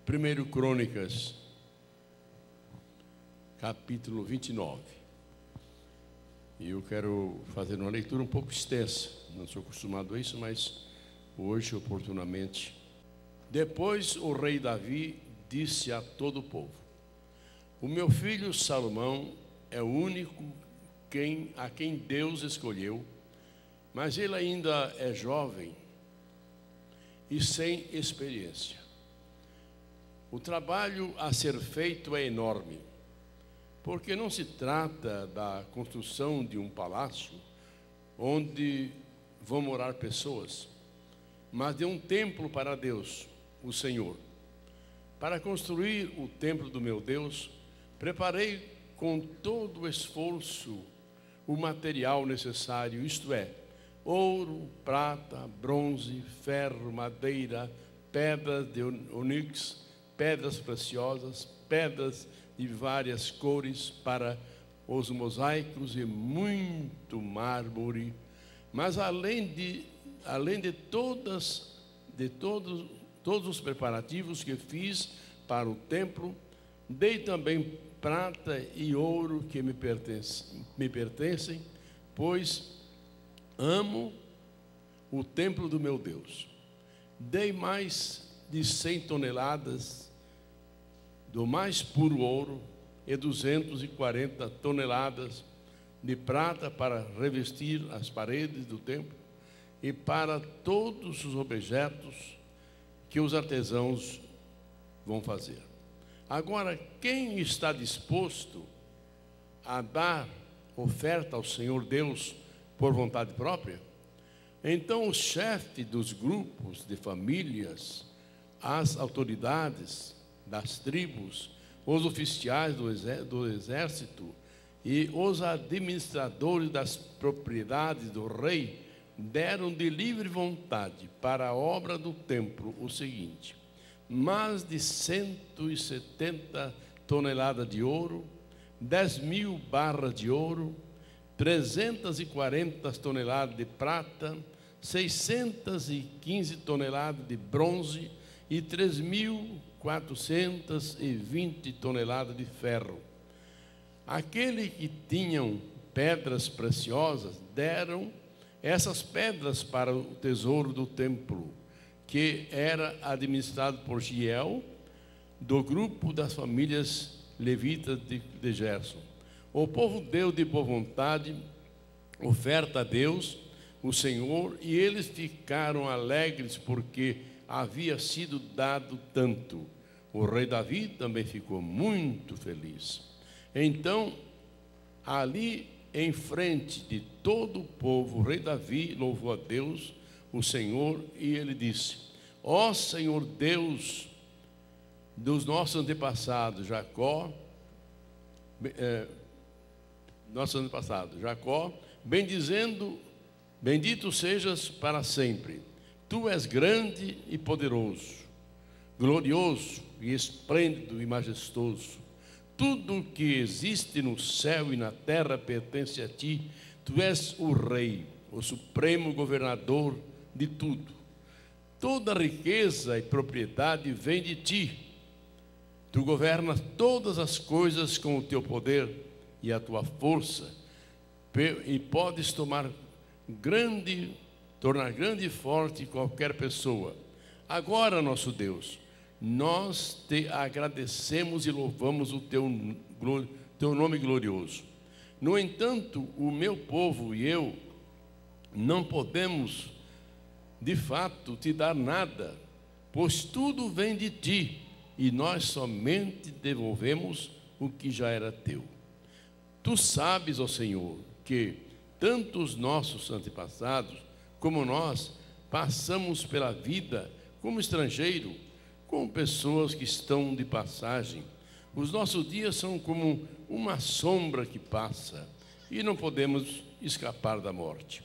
Primeiro Crônicas, capítulo 29. E eu quero fazer uma leitura um pouco extensa. Não sou acostumado a isso, mas hoje, oportunamente. Depois o rei Davi disse a todo o povo: o meu filho Salomão é o único a quem Deus escolheu, mas ele ainda é jovem e sem experiência. O trabalho a ser feito é enorme, porque não se trata da construção de um palácio onde vão morar pessoas, mas de um templo para Deus, o Senhor. Para construir o templo do meu Deus, preparei com todo o esforço o material necessário, isto é, ouro, prata, bronze, ferro, madeira, pedras de ônix, pedras preciosas, pedras de várias cores para os mosaicos e muito mármore. Mas além de todos os preparativos que fiz para o templo, dei também prata e ouro que me pertencem, pois amo o templo do meu Deus. Dei mais de 100 toneladas do mais puro ouro e 240 toneladas de prata para revestir as paredes do templo e para todos os objetos que os artesãos vão fazer. Agora, quem está disposto a dar oferta ao Senhor Deus por vontade própria? Então o chefe dos grupos de famílias, as autoridades das tribos, os oficiais do exército e os administradores das propriedades do rei deram de livre vontade para a obra do templo o seguinte: mais de 170 toneladas de ouro, 10.000 barras de ouro, 340 toneladas de prata, 615 toneladas de bronze e 3.420 toneladas de ferro. Aqueles que tinham pedras preciosas deram essas pedras para o tesouro do templo, que era administrado por Giel, do grupo das famílias levitas de Gerson. O povo deu de boa vontade oferta a Deus, o Senhor, e eles ficaram alegres porque havia sido dado tanto. O rei Davi também ficou muito feliz. Então, ali em frente de todo o povo, o rei Davi louvou a Deus, o Senhor, e ele disse: ó Senhor Deus dos nossos antepassados, Jacó, bendito sejas para sempre. Tu és grande e poderoso, glorioso e esplêndido e majestoso. Tudo que existe no céu e na terra pertence a ti. Tu és o rei, o supremo governador de tudo. Toda riqueza e propriedade vem de ti. Tu governas todas as coisas com o teu poder e a tua força, e podes tornar grande e forte qualquer pessoa. Agora, nosso Deus, nós te agradecemos e louvamos o teu nome glorioso. No entanto, o meu povo e eu não podemos, de fato, te dar nada, pois tudo vem de ti, e nós somente devolvemos o que já era teu. Tu sabes, ó Senhor, que tanto os nossos antepassados como nós passamos pela vida como estrangeiro, como pessoas que estão de passagem. Os nossos dias são como uma sombra que passa e não podemos escapar da morte.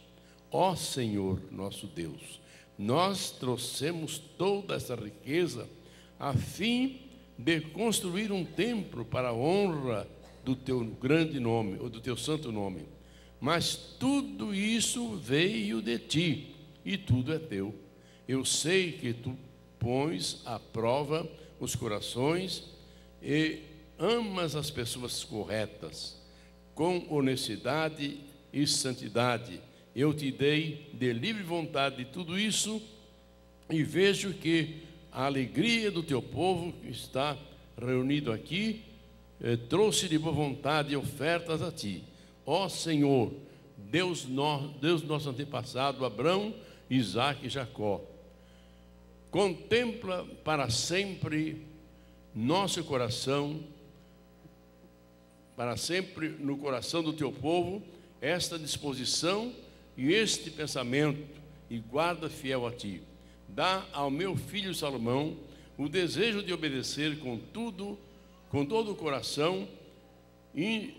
Ó Senhor nosso Deus, nós trouxemos toda essa riqueza a fim de construir um templo para a honra do teu grande nome, ou do teu santo nome. Mas tudo isso veio de ti, e tudo é teu. Eu sei que tu pões à prova os corações e amas as pessoas corretas, com honestidade e santidade. Eu te dei de livre vontade de tudo isso, e vejo que a alegria do teu povo que está reunido aqui trouxe de boa vontade ofertas a ti. Ó Senhor, Deus nosso antepassado Abraão, Isaque e Jacó, contempla para sempre nosso coração, para sempre no coração do teu povo, esta disposição e este pensamento, e guarda fiel a ti. Dá ao meu filho Salomão o desejo de obedecer com todo o coração, e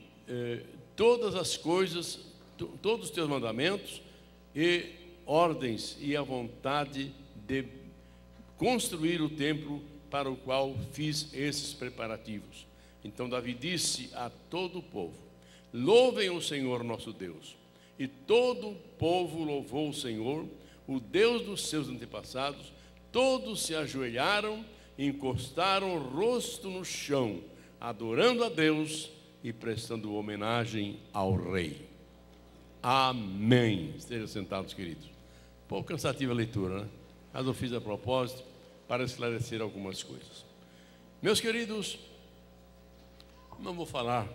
todas as coisas, todos os teus mandamentos e ordens, e a vontade de construir o templo para o qual fiz esses preparativos. Então Davi disse a todo o povo: louvem o Senhor nosso Deus. E todo o povo louvou o Senhor, o Deus dos seus antepassados. Todos se ajoelharam e encostaram o rosto no chão, adorando a Deus e prestando homenagem ao rei. Amém. Estejam sentados, queridos. Um pouco cansativa a leitura, né? Mas eu fiz a propósito para esclarecer algumas coisas. Meus queridos, não vou falar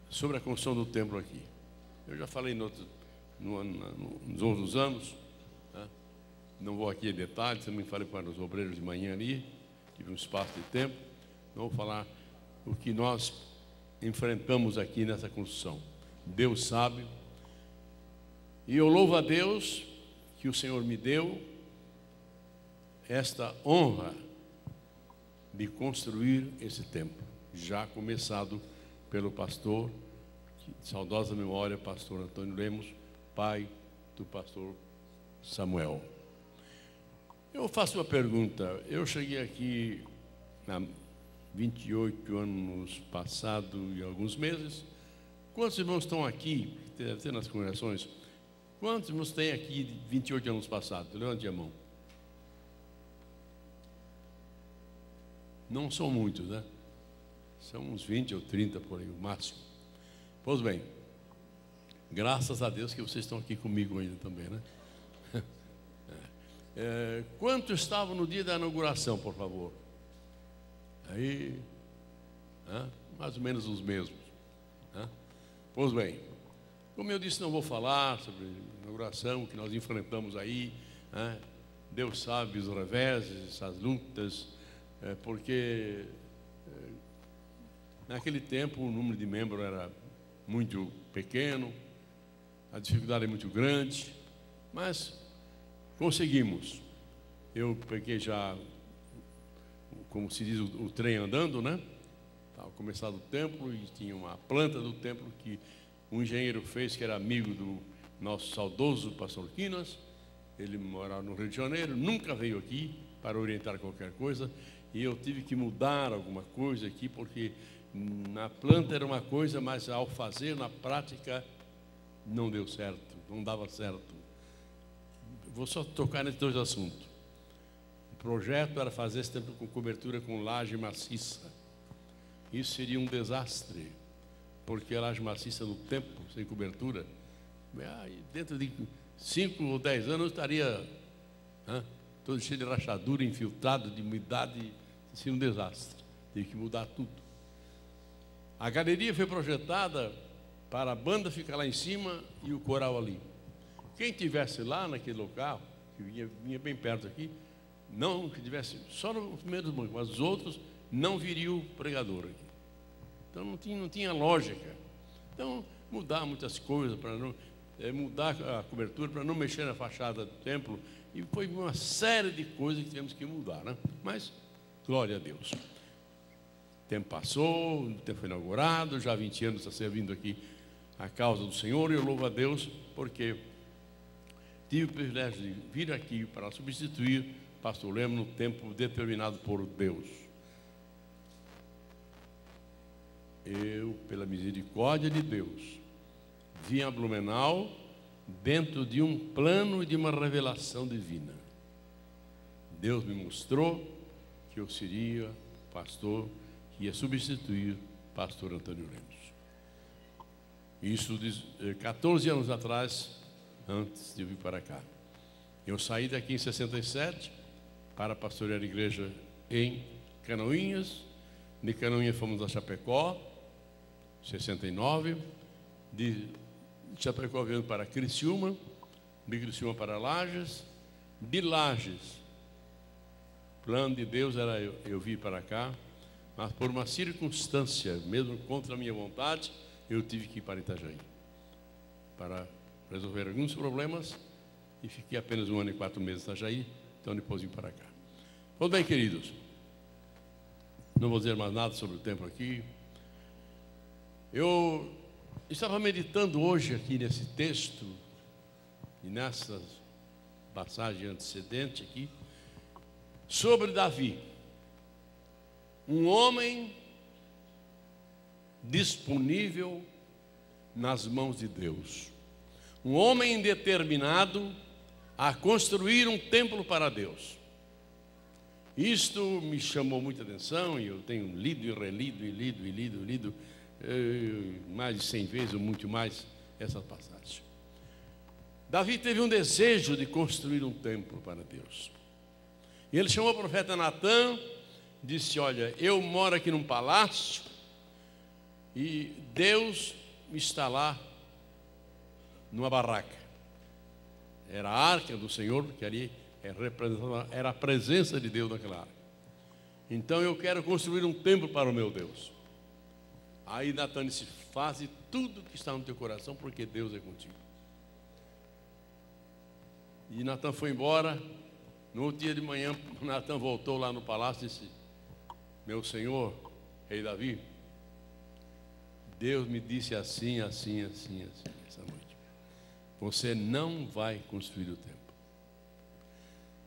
sobre a construção do templo aqui. Eu já falei nos outros anos, né? Não vou aqui em detalhes, também falei para os obreiros de manhã ali, tive um espaço de tempo. Não vou falar o que nós enfrentamos aqui nessa construção. Deus sabe, e eu louvo a Deus que o Senhor me deu esta honra de construir esse templo, já começado pelo pastor, de saudosa memória, pastor Antônio Lemos, pai do pastor Samuel. Eu faço uma pergunta. Eu cheguei aqui há 28 anos passado e alguns meses. Quantos irmãos estão aqui, deve ter nas congregações, quantos irmãos têm aqui de 28 anos passados? Levante a mão. Não são muitos, né? São uns 20 ou 30 por aí, o máximo. Pois bem, graças a Deus que vocês estão aqui comigo ainda também, né? Quantos estavam no dia da inauguração, por favor? Aí, mais ou menos os mesmos. Pois bem, como eu disse, não vou falar sobre a inauguração que nós enfrentamos aí, né? Deus sabe os reveses, as lutas, porque naquele tempo o número de membros era muito pequeno, a dificuldade é muito grande, mas conseguimos. Eu peguei já, como se diz, o trem andando, né? Estava começado o templo e tinha uma planta do templo que um engenheiro fez, que era amigo do nosso saudoso pastor Quinas. Ele morava no Rio de Janeiro, nunca veio aqui para orientar qualquer coisa, e eu tive que mudar alguma coisa aqui, porque na planta era uma coisa, mas ao fazer na prática não deu certo, não dava certo. Vou só tocar nesses dois assuntos. O projeto era fazer esse templo com cobertura com laje maciça. Isso seria um desastre, porque a laje maciça no templo, sem cobertura, dentro de 5 ou 10 anos estaria todo cheio de rachadura, infiltrado de umidade, seria um desastre. Teve que mudar tudo. A galeria foi projetada para a banda ficar lá em cima e o coral ali. Quem estivesse lá naquele local, que vinha bem perto aqui, não que tivesse só nos primeiros bancos, mas os outros não viriam o pregador aqui. Então não tinha lógica. Então mudar muitas coisas para não mudar a cobertura para não mexer na fachada do templo, e foi uma série de coisas que tivemos que mudar, né? Mas glória a Deus. O tempo passou, o tempo foi inaugurado, já há 20 anos está servindo aqui a causa do Senhor, e eu louvo a Deus porque tive o privilégio de vir aqui para substituir pastor Lemos no tempo determinado por Deus. Eu, pela misericórdia de Deus, vim a Blumenau dentro de um plano e de uma revelação divina. Deus me mostrou que eu seria pastor que ia substituir pastor Antônio Lemos. Isso 14 anos atrás, antes de eu vir para cá. Eu saí daqui em 67 para pastorear a igreja em Canoinhas. De Canoinhas fomos a Chapecó, 69. De Chapecó viemos para Criciúma, de Criciúma para Lages. De Lages, o plano de Deus era eu vir para cá, mas por uma circunstância, mesmo contra a minha vontade, eu tive que ir para Itajaí para resolver alguns problemas e fiquei apenas 1 ano e 4 meses em Itajaí, então depois vim para cá. Pois bem, queridos, não vou dizer mais nada sobre o tempo aqui. Eu estava meditando hoje aqui nesse texto e nessas passagens antecedentes aqui sobre Davi, um homem disponível nas mãos de Deus, um homem determinado a construir um templo para Deus. Isto me chamou muita atenção e eu tenho lido e relido mais de 100 vezes ou muito mais essa passagem. Davi teve um desejo de construir um templo para Deus. E ele chamou o profeta Natã, disse: olha, eu moro aqui num palácio e Deus está lá numa barraca. Era a arca do Senhor, que ali era a presença de Deus naquela arca. Então eu quero construir um templo para o meu Deus. Aí Natã disse: faze tudo que está no teu coração, porque Deus é contigo. E Natã foi embora. No outro dia de manhã, Natã voltou lá no palácio e disse: meu senhor, rei Davi, Deus me disse assim essa noite: você não vai construir o templo.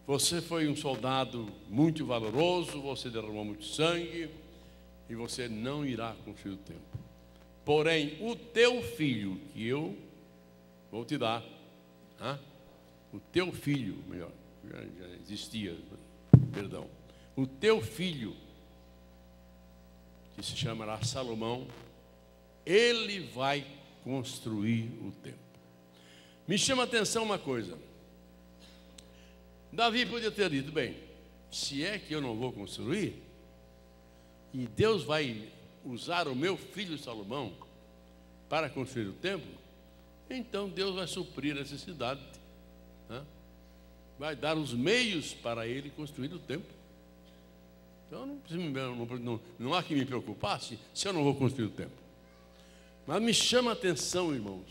Você foi um soldado muito valoroso, você derramou muito sangue, e você não irá construir o templo. Porém, o teu filho, que eu vou te dar, o teu filho, melhor, já existia, perdão, o teu filho, que se chamará Salomão, ele vai construir o templo. Me chama a atenção uma coisa. Davi podia ter dito: bem, se é que eu não vou construir, e Deus vai usar o meu filho Salomão para construir o templo, então Deus vai suprir a necessidade, vai dar os meios para ele construir o templo. Então não há que me preocupar se eu não vou construir o templo. Mas me chama a atenção, irmãos,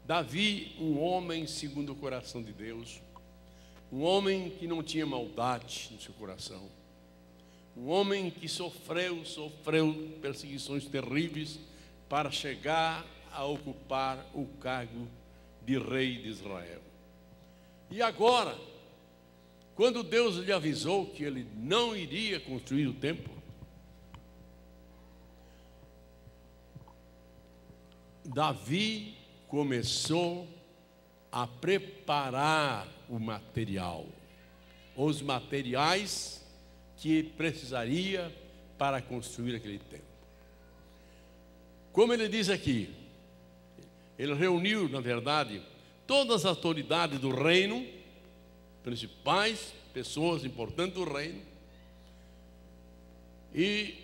Davi, um homem segundo o coração de Deus, um homem que não tinha maldade no seu coração, um homem que sofreu perseguições terríveis para chegar a ocupar o cargo de rei de Israel. E agora, quando Deus lhe avisou que ele não iria construir o templo, Davi começou a preparar o material, os materiais que precisaria para construir aquele templo. Como ele diz aqui, ele reuniu, na verdade, todas as autoridades do reino, principais pessoas importantes do reino, e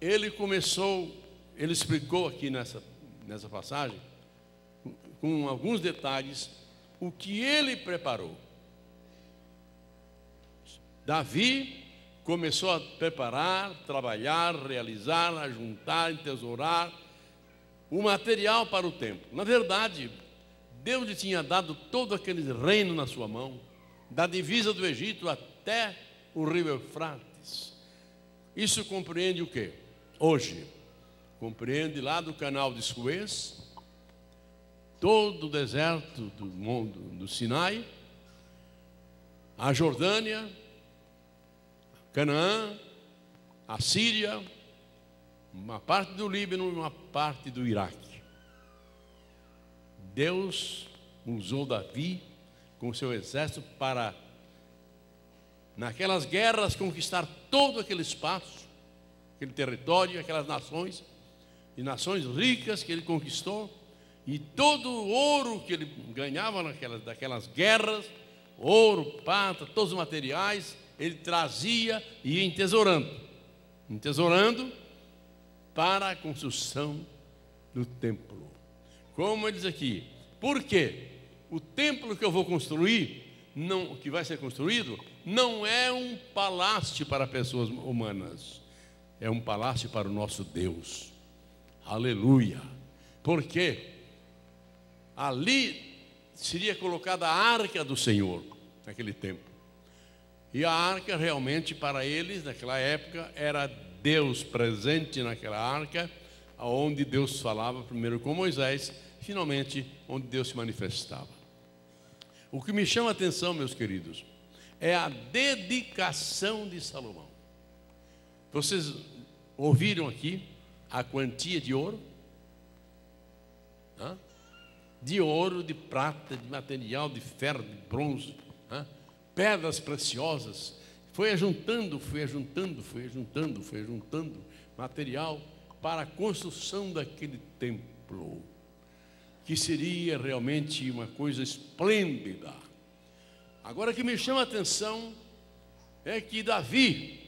ele explicou aqui nessa passagem, com alguns detalhes, o que ele preparou. Davi começou a preparar, trabalhar, realizar, ajuntar, entesourar o material para o templo. Na verdade, Deus lhe tinha dado todo aquele reino na sua mão, da divisa do Egito até o rio Eufrates. Isso compreende o quê? Hoje, compreende lá do canal de Suez, todo o deserto do Sinai, a Jordânia, Canaã, a Síria, uma parte do Líbano e uma parte do Iraque. Deus usou Davi com seu exército para, naquelas guerras, conquistar todo aquele espaço, aquele território, aquelas nações, e nações ricas que ele conquistou, e todo o ouro que ele ganhava daquelas guerras, ouro, prata, todos os materiais, ele trazia e ia entesourando para a construção do templo. Como ele diz aqui, por quê? O templo que eu vou construir, que vai ser construído, não é um palácio para pessoas humanas, é um palácio para o nosso Deus. Aleluia! Porque ali seria colocada a arca do Senhor, naquele tempo. E a arca realmente para eles, naquela época, era Deus presente naquela arca, onde Deus falava primeiro com Moisés, finalmente onde Deus se manifestava. O que me chama a atenção, meus queridos, é a dedicação de Salomão. Vocês ouviram aqui a quantia de ouro? De ouro, de prata, de material, de ferro, de bronze, pedras preciosas. Foi ajuntando material para a construção daquele templo, que seria realmente uma coisa esplêndida. Agora, o que me chama a atenção é que Davi,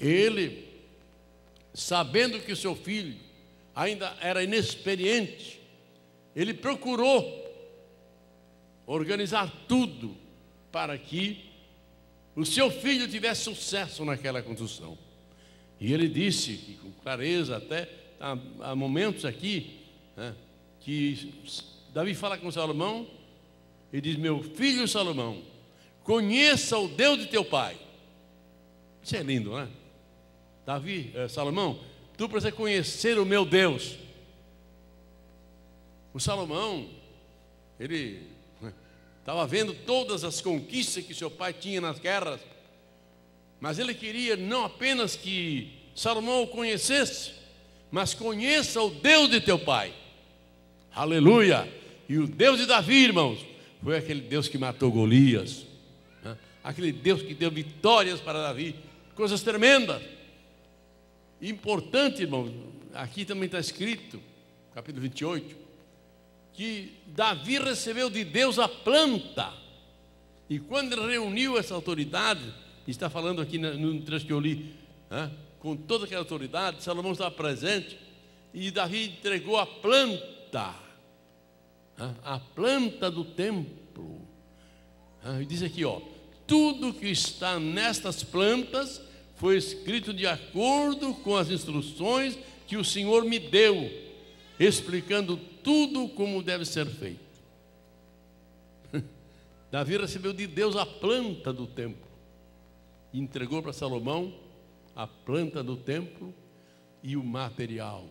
ele, sabendo que o seu filho ainda era inexperiente, ele procurou organizar tudo para que o seu filho tivesse sucesso naquela construção. E ele disse, que com clareza, até há momentos aqui, que Davi fala com Salomão e diz: meu filho Salomão, conheça o Deus de teu pai. Isso é lindo, não é? Salomão, tu precisa conhecer o meu Deus. O Salomão, ele estava vendo todas as conquistas que seu pai tinha nas guerras, mas ele queria não apenas que Salomão o conhecesse, mas conheça o Deus de teu pai. Aleluia! E o Deus de Davi, irmãos, foi aquele Deus que matou Golias, aquele Deus que deu vitórias para Davi, coisas tremendas. Importante, irmãos, aqui também está escrito, capítulo 28, que Davi recebeu de Deus a planta. E quando ele reuniu essa autoridade, está falando aqui no trecho que eu li, com toda aquela autoridade, Salomão estava presente, e Davi entregou a planta do templo. E diz aqui, tudo que está nestas plantas foi escrito de acordo com as instruções que o Senhor me deu, explicando tudo como deve ser feito. Davi recebeu de Deus a planta do templo, e entregou para Salomão a planta do templo e o material.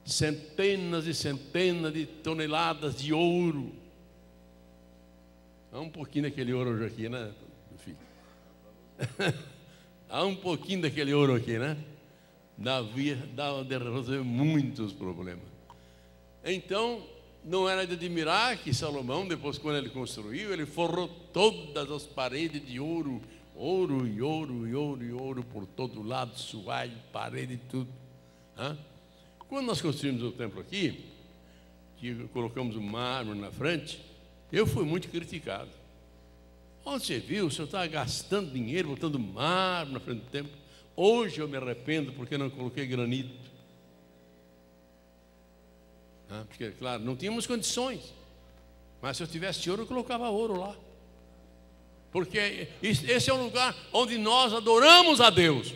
Centenas e centenas de toneladas de ouro. Há um pouquinho daquele ouro hoje aqui, né, filho? Há um pouquinho daquele ouro aqui, né? Davi dava de resolver muitos problemas. Então, não era de admirar que Salomão, depois quando ele construiu, ele forrou todas as paredes de ouro, ouro e ouro e ouro e ouro por todo lado, soalho, parede e tudo. Quando nós construímos o templo aqui, que colocamos o mármore na frente, eu fui muito criticado. Onde você viu, o senhor estava gastando dinheiro, botando mármore na frente do templo. Hoje eu me arrependo porque não coloquei granito. Porque, claro, não tínhamos condições. Mas se eu tivesse ouro, eu colocava ouro lá. Porque esse é o lugar onde nós adoramos a Deus.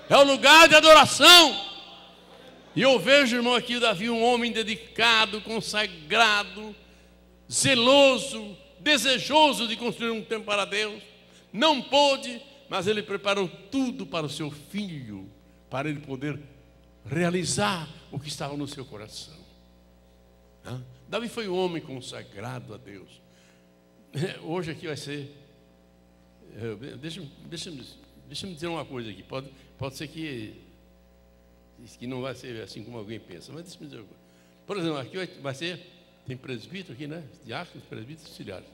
É o lugar de adoração. E eu vejo, irmão, aqui o Davi, um homem dedicado, consagrado, zeloso, desejoso de construir um templo para Deus. Não pôde, mas ele preparou tudo para o seu filho, para ele poder realizar o que estava no seu coração. Davi foi um homem consagrado a Deus. Hoje aqui vai ser... Deixa eu dizer uma coisa aqui. Pode ser que não vai ser assim como alguém pensa, mas deixa eu dizer uma coisa. Por exemplo, aqui vai ser... Tem presbítero aqui, né? Diáconos, presbíteros, auxiliares.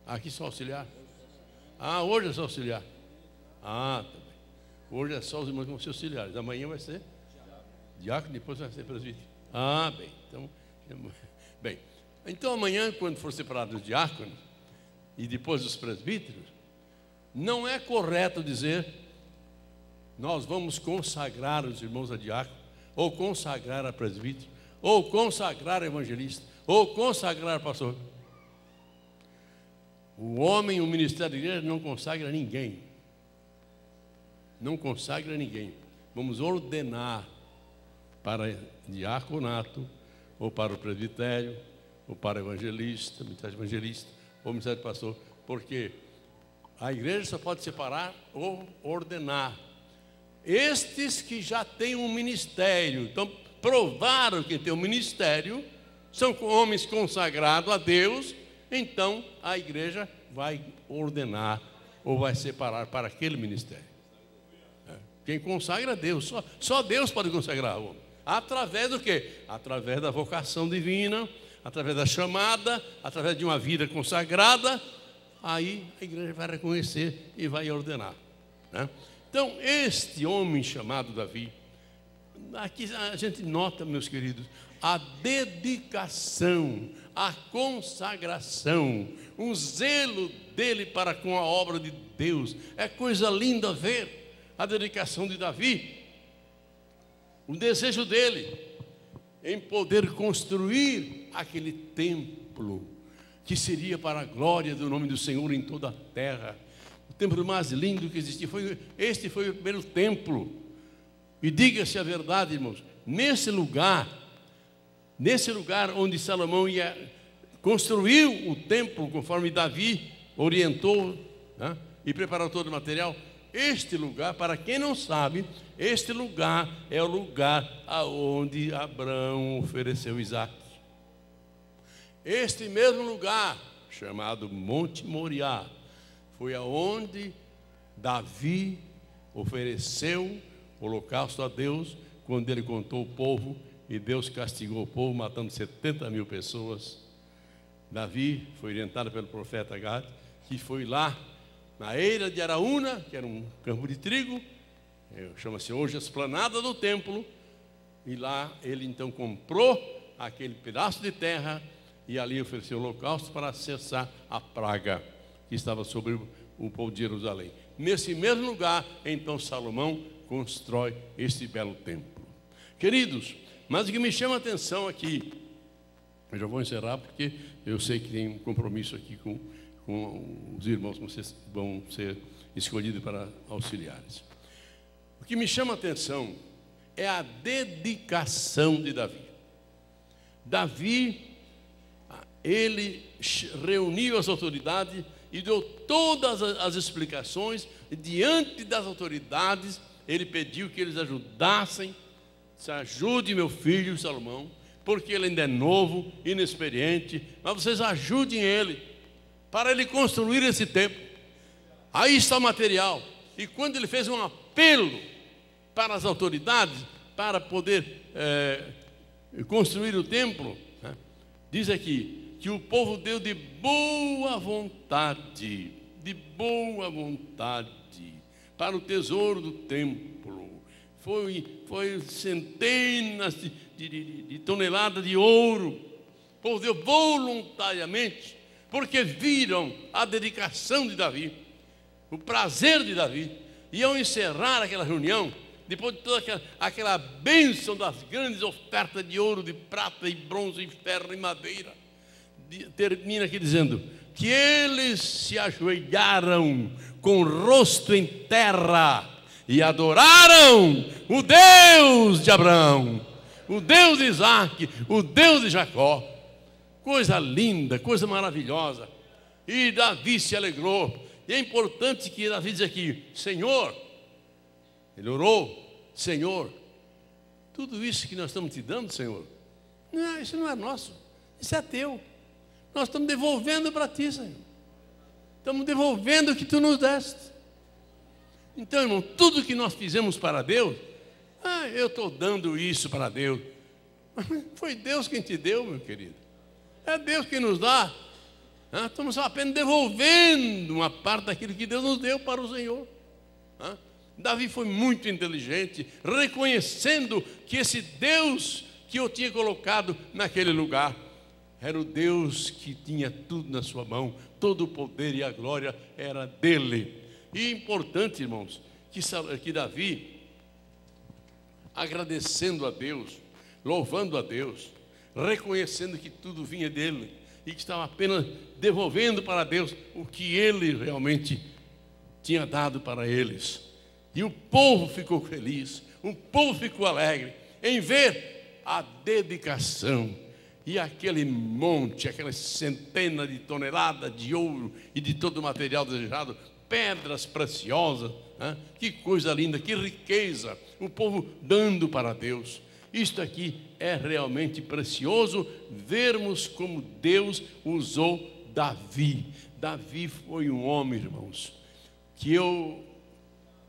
Aqui só auxiliar. Hoje é só auxiliar. Tá bem. Hoje é só os irmãos que vão ser auxiliares. Amanhã vai ser diácono, depois vai ser presbítero. Bem. Então amanhã, quando for separado os diáconos e depois os presbíteros, não é correto dizer nós vamos consagrar os irmãos a diácono, ou consagrar a presbítero, ou consagrar a evangelista, ou consagrar a pastor. O homem, o ministério da igreja não consagra ninguém. Não consagra ninguém. Vamos ordenar para diaconato, ou para o presbitério, ou para o evangelista, ministério evangelista, ou ministério pastor, porque a igreja só pode separar ou ordenar. Estes que já têm um ministério, então provaram que tem um ministério, são homens consagrados a Deus, então a igreja vai ordenar ou vai separar para aquele ministério. Quem consagra a Deus, só Deus pode consagrar o homem. Através do quê? Através da vocação divina, através da chamada, através de uma vida consagrada, aí a igreja vai reconhecer e vai ordenar, né? Então, este homem chamado Davi, aqui a gente nota, meus queridos, a dedicação, a consagração, o zelo dele para com a obra de Deus. É coisa linda ver a dedicação de Davi, o desejo dele em poder construir aquele templo que seria para a glória do nome do Senhor em toda a terra. O templo mais lindo que existia, este foi o primeiro templo. E diga-se a verdade, irmãos, nesse lugar onde Salomão construiu o templo, conforme Davi orientou, né, e preparou todo o material, este lugar, para quem não sabe, este lugar é o lugar aonde Abraão ofereceu Isaac. Este mesmo lugar, chamado Monte Moriá, foi aonde Davi ofereceu o holocausto a Deus, quando ele contou o povo, e Deus castigou o povo, matando 70 mil pessoas. Davi foi orientado pelo profeta Gad, que foi lá na eira de Araúna, que era um campo de trigo, chama-se hoje a esplanada do templo, e lá ele então comprou aquele pedaço de terra, e ali ofereceu o holocausto para cessar a praga que estava sobre o povo de Jerusalém. Nesse mesmo lugar, então Salomão constrói este belo templo. Queridos, mas o que me chama a atenção aqui, eu já vou encerrar porque eu sei que tem um compromisso aqui com os irmãos que vão ser escolhidos para auxiliares. O que me chama a atenção é a dedicação de Davi. Davi, ele reuniu as autoridades e deu todas as explicações, e diante das autoridades, ele pediu que eles ajudassem. Se ajude meu filho Salomão, porque ele ainda é novo, inexperiente, mas vocês ajudem ele, para ele construir esse templo. Aí está o material. E quando ele fez um apelo para as autoridades, para poder construir o templo, né, diz aqui, que o povo deu de boa vontade, para o tesouro do templo. Foi centenas de toneladas de ouro. O povo deu voluntariamente, porque viram a dedicação de Davi, o prazer de Davi. E ao encerrar aquela reunião, depois de toda aquela bênção das grandes ofertas de ouro, de prata, e bronze, e ferro e madeira, termina aqui dizendo que eles se ajoelharam com o rosto em terra e adoraram o Deus de Abraão, o Deus de Isaac, o Deus de Jacó. Coisa linda, coisa maravilhosa. E Davi se alegrou. E é importante que Davi diz aqui, Senhor, ele orou, Senhor, tudo isso que nós estamos te dando, Senhor, Não, isso não é nosso, isso é teu. Nós estamos devolvendo para ti, Senhor. Estamos devolvendo o que tu nos deste. Então, irmão, tudo que nós fizemos para Deus, eu estou dando isso para Deus. Foi Deus quem te deu, meu querido. É Deus quem nos dá. Estamos apenas devolvendo uma parte daquilo que Deus nos deu para o Senhor. Davi foi muito inteligente, reconhecendo que esse Deus que eu tinha colocado naquele lugar era o Deus que tinha tudo na sua mão, todo o poder e a glória era dele. E é importante, irmãos, que Davi, agradecendo a Deus, louvando a Deus, reconhecendo que tudo vinha dele e que estava apenas devolvendo para Deus o que ele realmente tinha dado para eles. E o povo ficou feliz, o povo ficou alegre em ver a dedicação e aquele monte, aquelas centenas de toneladas de ouro e de todo o material desejado, pedras preciosas, que coisa linda, que riqueza, o povo dando para Deus. Isto aqui é realmente precioso, vermos como Deus usou Davi. Davi foi um homem, irmãos, que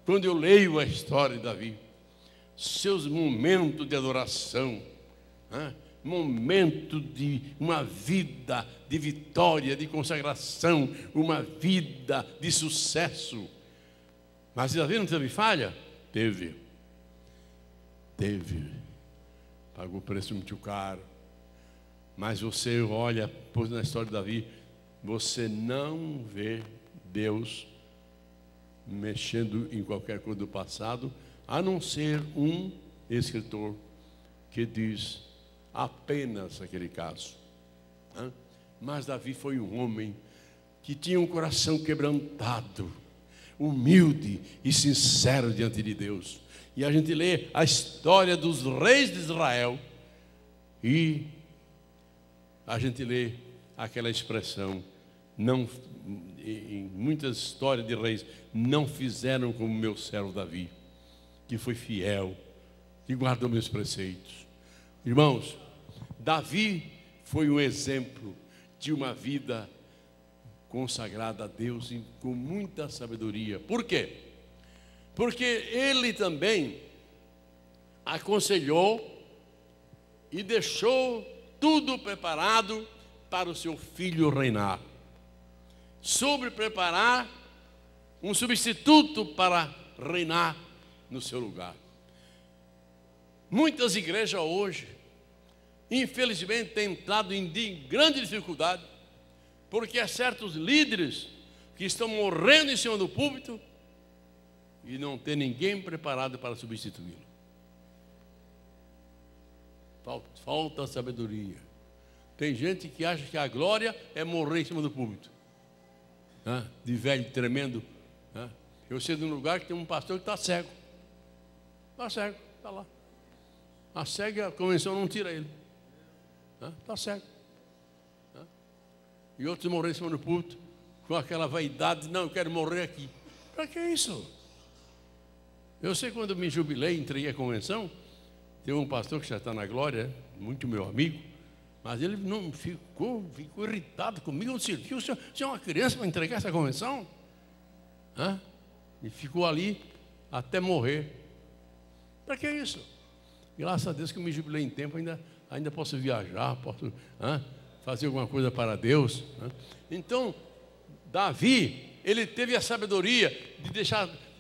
quando eu leio a história de Davi, seus momentos de adoração, momento de uma vida de vitória, de consagração, uma vida de sucesso. Mas Davi não teve falha? Teve. Pagou preço muito caro. Mas você olha na história de Davi, você não vê Deus mexendo em qualquer coisa do passado, a não ser um escritor que diz apenas aquele caso. Mas Davi foi um homem que tinha um coração quebrantado, humilde e sincero diante de Deus. E a gente lê a história dos reis de Israel e a gente lê aquela expressão, em muitas histórias de reis, não fizeram como meu servo Davi, que foi fiel, que guardou meus preceitos. Irmãos, Davi foi um exemplo de uma vida consagrada a Deus e com muita sabedoria. Por quê? Porque ele também aconselhou e deixou tudo preparado para o seu filho reinar. Sobre preparar um substituto para reinar no seu lugar. Muitas igrejas hoje, infelizmente, têm entrado em grande dificuldade, porque há certos líderes que estão morrendo em cima do púlpito e não tem ninguém preparado para substituí-lo. Falta sabedoria. Tem gente que acha que a glória é morrer em cima do púlpito, de velho tremendo. Eu sei de um lugar que tem um pastor que está cego. Está cego, está lá. A cega, e a convenção não tira ele. Está cego. E outros morreram em cima do púlpito com aquela vaidade, não, eu quero morrer aqui. Para que isso? Eu sei, quando me jubilei, entreguei a convenção, tem um pastor que já está na glória, muito meu amigo, mas ele não ficou irritado comigo. Eu disse, o senhor é uma criança para entregar essa convenção? E ficou ali até morrer. Para que isso? Graças a Deus que eu me jubilei em tempo, ainda posso viajar, posso fazer alguma coisa para Deus. Então, Davi, ele teve a sabedoria de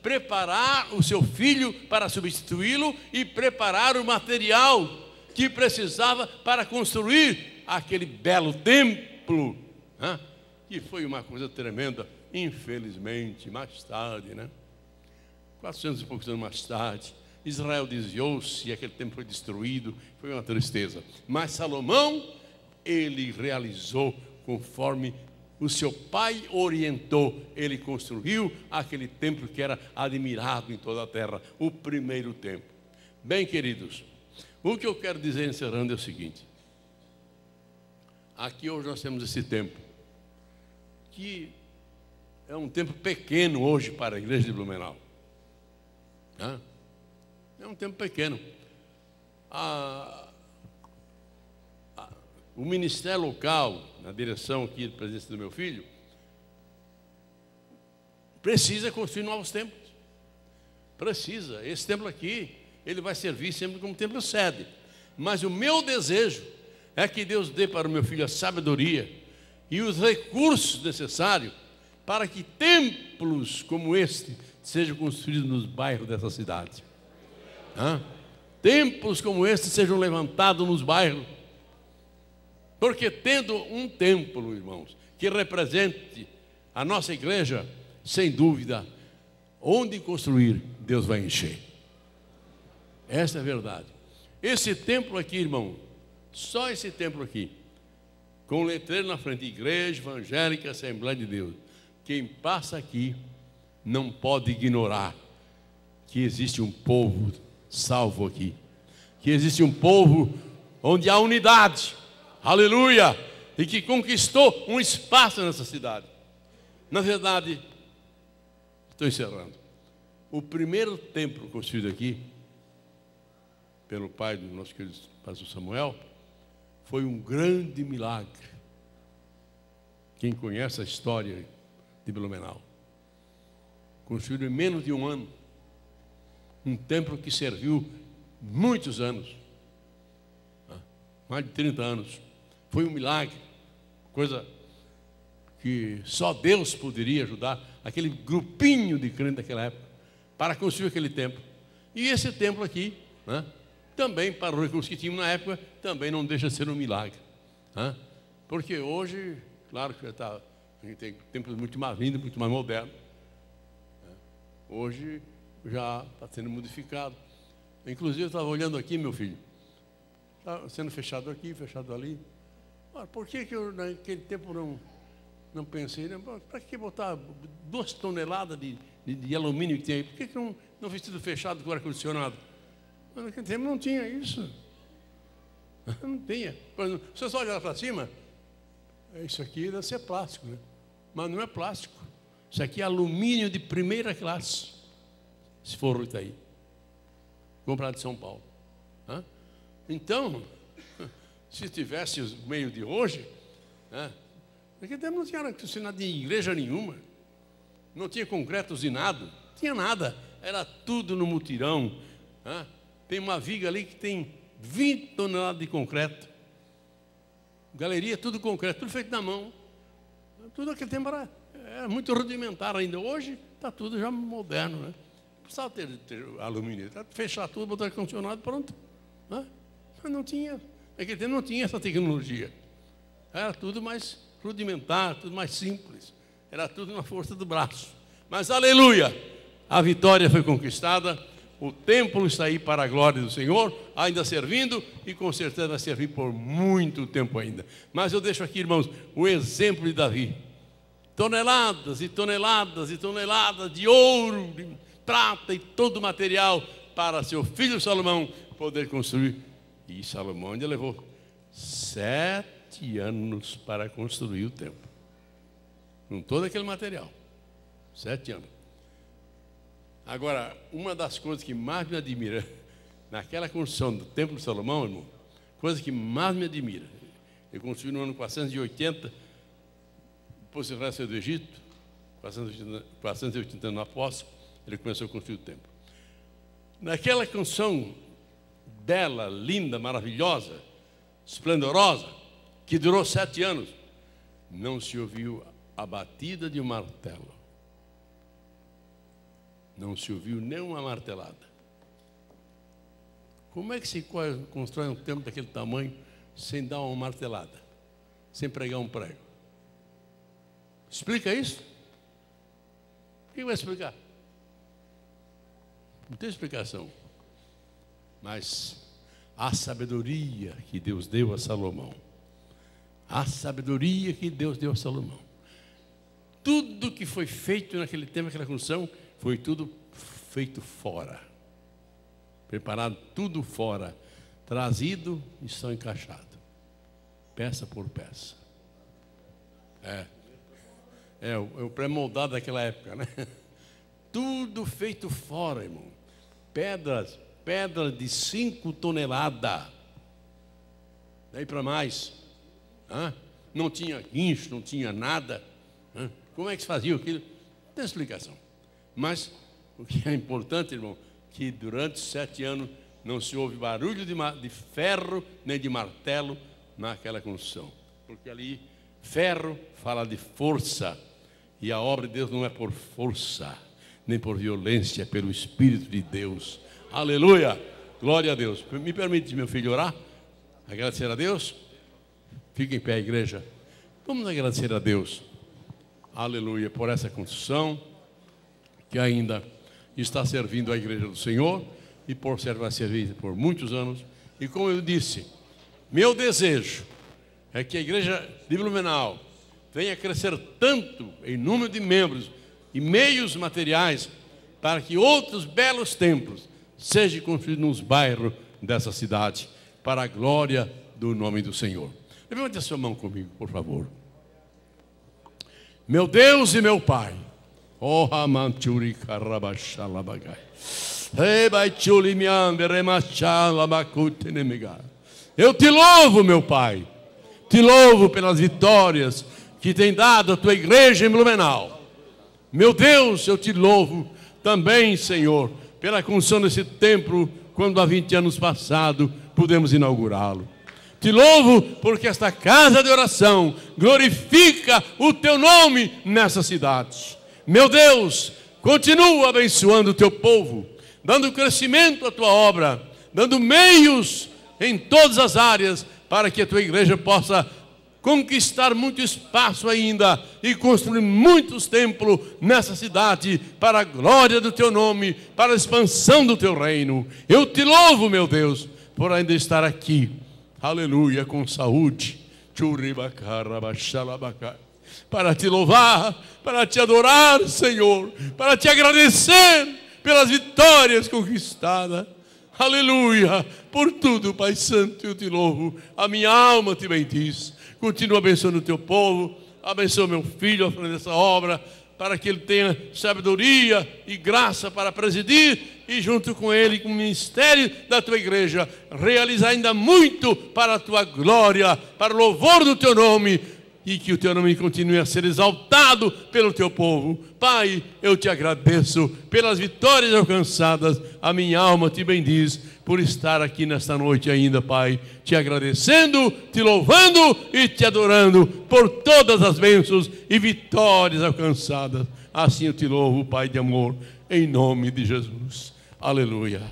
preparar o seu filho para substituí-lo e preparar o material que precisava para construir aquele belo templo, que foi uma coisa tremenda. Infelizmente, mais tarde, 400 e poucos anos mais tarde, Israel desviou-se e aquele templo foi destruído, foi uma tristeza. Mas Salomão, ele realizou conforme o seu pai orientou. Ele construiu aquele templo que era admirado em toda a terra, o primeiro templo. Bem, queridos, o que eu quero dizer encerrando é o seguinte: aqui hoje nós temos esse templo, que é um templo pequeno hoje para a igreja de Blumenau. É um templo pequeno. o ministério local, na direção aqui da presença do meu filho, precisa construir novos templos. Precisa. Esse templo aqui, ele vai servir sempre como templo sede. Mas o meu desejo é que Deus dê para o meu filho a sabedoria e os recursos necessários para que templos como este sejam construídos nos bairros dessa cidade. Templos como este sejam levantados nos bairros. Porque tendo um templo, irmãos, que represente a nossa igreja, sem dúvida, onde construir, Deus vai encher. Essa é a verdade. Esse templo aqui, irmão, só esse templo aqui, com letreiro na frente, Igreja Evangélica Assembleia de Deus. Quem passa aqui não pode ignorar que existe um povo salvo aqui, que existe um povo onde há unidade, aleluia, e que conquistou um espaço nessa cidade. Na verdade, estou encerrando. O primeiro templo construído aqui, pelo pai do nosso querido pastor Samuel, foi um grande milagre. Quem conhece a história de Blumenau, construído em menos de um ano, um templo que serviu muitos anos, mais de 30 anos. Foi um milagre, coisa que só Deus poderia ajudar aquele grupinho de crentes daquela época para construir aquele templo. E esse templo aqui, também para os recursos que tínhamos na época, também não deixa de ser um milagre. Porque hoje, claro que a gente tem templos muito mais lindos, muito mais modernos. Hoje já está sendo modificado. Inclusive eu estava olhando aqui, meu filho, está sendo fechado aqui, fechado ali. Por que eu naquele tempo não pensei, né? Para que botar 2 toneladas de alumínio que tem aí? Por que não fez tudo fechado com ar-condicionado? Naquele tempo não tinha isso. Não tinha. Se você só olhar para cima, isso aqui deve ser plástico, né? Mas não é plástico. Isso aqui é alumínio de primeira classe. Se for o Itaí. Comprado de São Paulo. Então, se tivesse os meios de hoje, naquele tempo não tinha nada de igreja nenhuma. Não tinha concreto usinado. Não tinha nada. Era tudo no mutirão. Tem uma viga ali que tem 20 toneladas de concreto. Galeria, tudo concreto, tudo feito na mão. Tudo aquele tempo era muito rudimentar ainda. Hoje está tudo já moderno, né? Precisava ter alumínio, fechar tudo, botar ar-condicionado, pronto. Mas não tinha, naquele tempo não tinha essa tecnologia. Era tudo mais rudimentar, tudo mais simples. Era tudo na força do braço. Mas aleluia! A vitória foi conquistada. O templo está aí para a glória do Senhor, ainda servindo, e com certeza vai servir por muito tempo ainda. Mas eu deixo aqui, irmãos, o exemplo de Davi. Toneladas e toneladas e toneladas de ouro, de prata e todo o material para seu filho Salomão poder construir. E Salomão ainda levou 7 anos para construir o templo. Com todo aquele material. 7 anos. Agora, uma das coisas que mais me admira naquela construção do Templo de Salomão, irmão, coisa que mais me admira, eu construí no ano 480, depois do resto do Egito, 480 anos após, ele começou a construir o templo. Naquela construção bela, linda, maravilhosa, esplendorosa, que durou 7 anos, não se ouviu a batida de um martelo. Não se ouviu nem uma martelada. Como é que se constrói um templo daquele tamanho sem dar uma martelada? Sem pregar um prego? Explica isso? Quem vai explicar? Não tem explicação. Mas a sabedoria que Deus deu a Salomão. A sabedoria que Deus deu a Salomão. Tudo que foi feito naquele tempo, naquela construção, foi tudo feito fora. Preparado tudo fora. Trazido e só encaixado. Peça por peça. É o pré-moldado daquela época, né? Tudo feito fora, irmão. Pedras de 5 toneladas. Daí para mais. Não tinha guincho, não tinha nada. Como é que se fazia aquilo? Não tem explicação. Mas o que é importante, irmão, que durante 7 anos não se ouve barulho de ferro nem de martelo naquela construção. Porque ali ferro fala de força, e a obra de Deus não é por força, nem por violência, é pelo Espírito de Deus. Aleluia! Glória a Deus. Me permite, meu filho, orar? Agradecer a Deus? Fique em pé, igreja. Vamos agradecer a Deus. Aleluia, por essa construção que ainda está servindo a igreja do Senhor e por vai servir por muitos anos. E como eu disse, meu desejo é que a igreja de Blumenau venha a crescer tanto em número de membros e meios materiais para que outros belos templos sejam construídos nos bairros dessa cidade, para a glória do nome do Senhor. Levante a sua mão comigo, por favor. Meu Deus e meu Pai, eu te louvo, meu Pai, te louvo pelas vitórias que tem dado a tua igreja em Blumenau. Meu Deus, eu te louvo também, Senhor, pela construção desse templo, quando há 20 anos passados pudemos inaugurá-lo. Te louvo porque esta casa de oração glorifica o teu nome nessa cidade. Meu Deus, continua abençoando o teu povo, dando crescimento à tua obra, dando meios em todas as áreas para que a tua igreja possa conquistar muito espaço ainda e construir muitos templos nessa cidade para a glória do teu nome, para a expansão do teu reino. Eu te louvo, meu Deus, por ainda estar aqui, aleluia, com saúde, para te louvar, para te adorar, Senhor, para te agradecer pelas vitórias conquistadas. Aleluia, por tudo, Pai Santo, eu te louvo, a minha alma te bendiz. Continua abençoando o teu povo, abençoa meu filho a fazer essa obra, para que ele tenha sabedoria e graça para presidir, e junto com ele, com o ministério da tua igreja, realizar ainda muito para a tua glória, para o louvor do teu nome, e que o teu nome continue a ser exaltado pelo teu povo. Pai, eu te agradeço pelas vitórias alcançadas, a minha alma te bendiz por estar aqui nesta noite ainda, Pai, te agradecendo, te louvando e te adorando por todas as bênçãos e vitórias alcançadas. Assim eu te louvo, Pai de amor, em nome de Jesus. Aleluia.